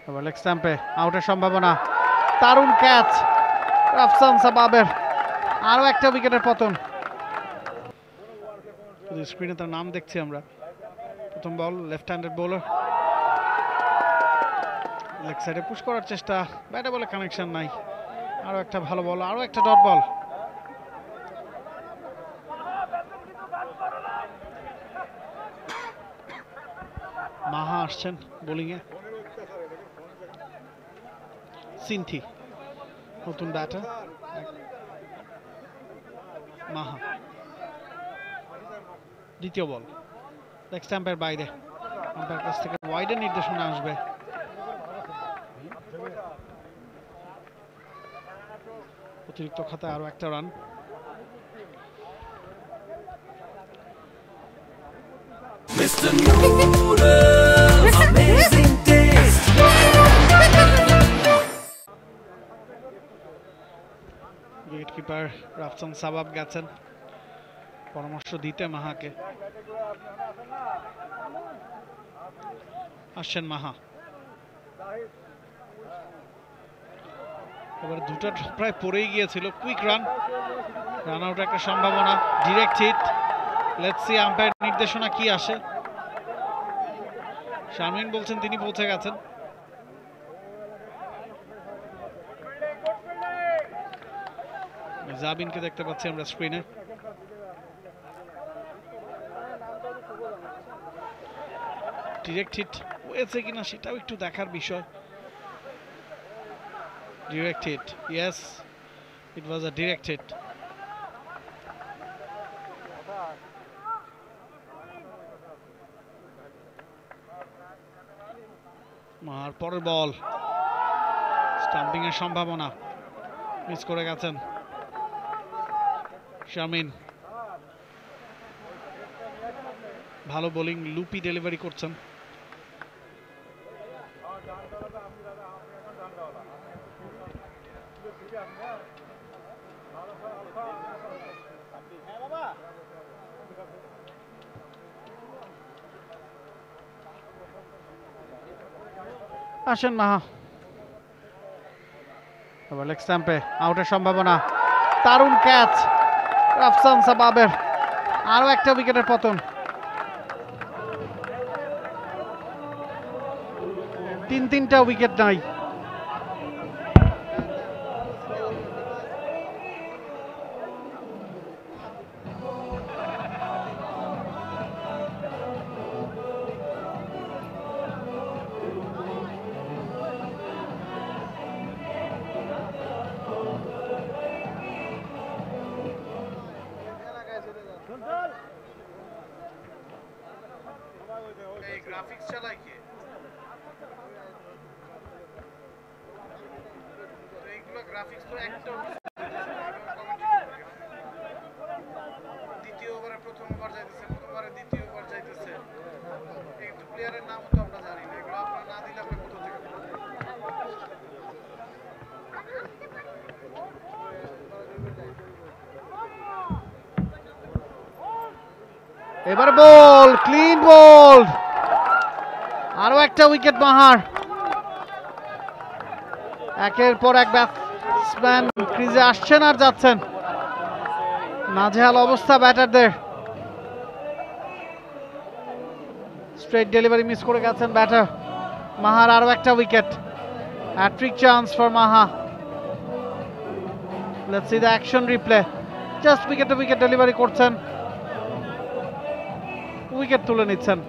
এবার লেগ স্ট্যাম্পে আউটের সম্ভাবনা, দারুণ ক্যাচ রাফসান সাবাবের, আরও একটা উইকেটের পতন। স্ক্রিনে তার নাম দেখছি আমরা। প্রথম বল, লেফট হ্যান্ডেড বোলার, লেগ সাইডে পুশ করার চেষ্টা, ব্যাটে বলে কানেকশন নাই। আরও একটা ভালো বল, আরও একটা ডট বল। মাহা আসছেন বোলিংয়ে, সিনথি নতুন ব্যাটার। মাহা দ্বিতীয় বল, লেগ স্ট্যাম্পের বাইরে, আম্পায়ার কাছ থেকে ওয়াইডের নির্দেশনা আসবে। অতিরিক্ত খাতায় আরো একটা run. Wicket keeper Rafsan Sabab গেছেন পরামর্শ দিতে মাহাকে। আসছেন মাহা, এবার দুটো প্রায় পড়েই গিয়েছিল। কুইক রান, রান আউট একটা সম্ভাবনা, direct hit. Let's see umpire নির্দেশনা কি আসে। শারমিন বলছেন তিনি পৌঁছে গেছেন। জাবিনকে দেখতে পাচ্ছি আমরা স্ক্রিনে। ডিরেক্ট হিট হয়েছে কিনা সেটাও একটু দেখার বিষয়। ডিরেক্ট হিট, ইয়েস, ইট ওয়াজ আ ডিরেক্ট হিট। আর পরের বল, স্টাম্পিং এর সম্ভাবনা, মিস করে গেছেন শামিন। ভালো বোলিং, লুপি ডেলিভারি করছেন। আসেন মাহা, এবার লেগ স্ট্যাম্পে আউটের সম্ভাবনা, দারুণ ক্যাচ রাফসান সাবাবের, আরো একটা উইকেটের পতন। তিনটা উইকেট নাই। গ্রাফিক্স চালাই কে? এইগুলো গ্রাফিক্স তো একটা দ্বিতীয় ওভারে প্রথম ওভার যাইতেছে, প্রথম ওভারে দ্বিতীয় ওভার যাইতেছে। একটু প্লেয়ারের নামও তো আমরা জানি না, এগুলো আপনারা না দিলে আমরা কোথা থেকে? এবার বল, ক্লিন বল, আরো একটা উইকেট মাহার। একের পর এক ব্যাটসম্যান ক্রিজে আসছেন আর যাচ্ছেন, নাজেহাল অবস্থা ব্যাটারদের। স্ট্রেট ডেলিভারি মিস করে গেছেন ব্যাটার মাহার। আরো একটা উইকেট, হ্যাট্রিক চান্স ফর মাহা। Let's see the action replay. Just wicket to wicket delivery করছেন, উইকেট তুলে নিচ্ছেন।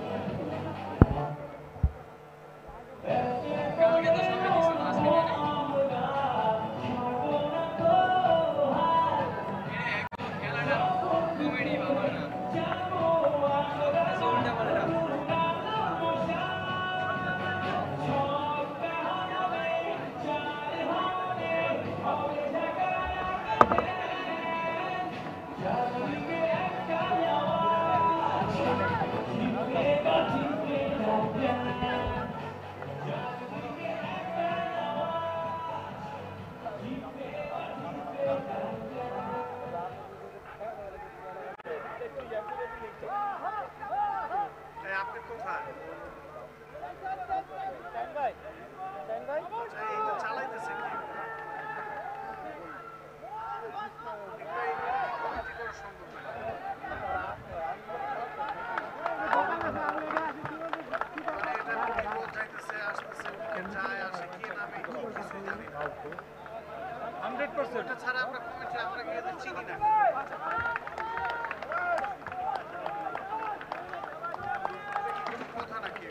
ছাড়া আমরা কমেন্টে আমরা গিয়ে চিনি না। কথা নাকি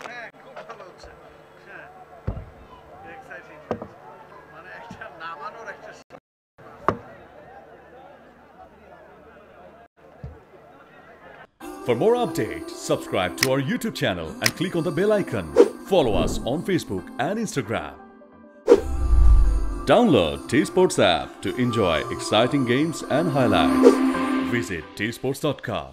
হ্যাঁ, খুব ভালো হচ্ছে। হ্যাঁ, এক্সাইটিং, মানে একটা নামানোর একটা। For more updates, subscribe to our YouTube channel and click on the bell icon. Follow us on Facebook and Instagram. Download T-Sports app to enjoy exciting games and highlights. Visit tsports.com.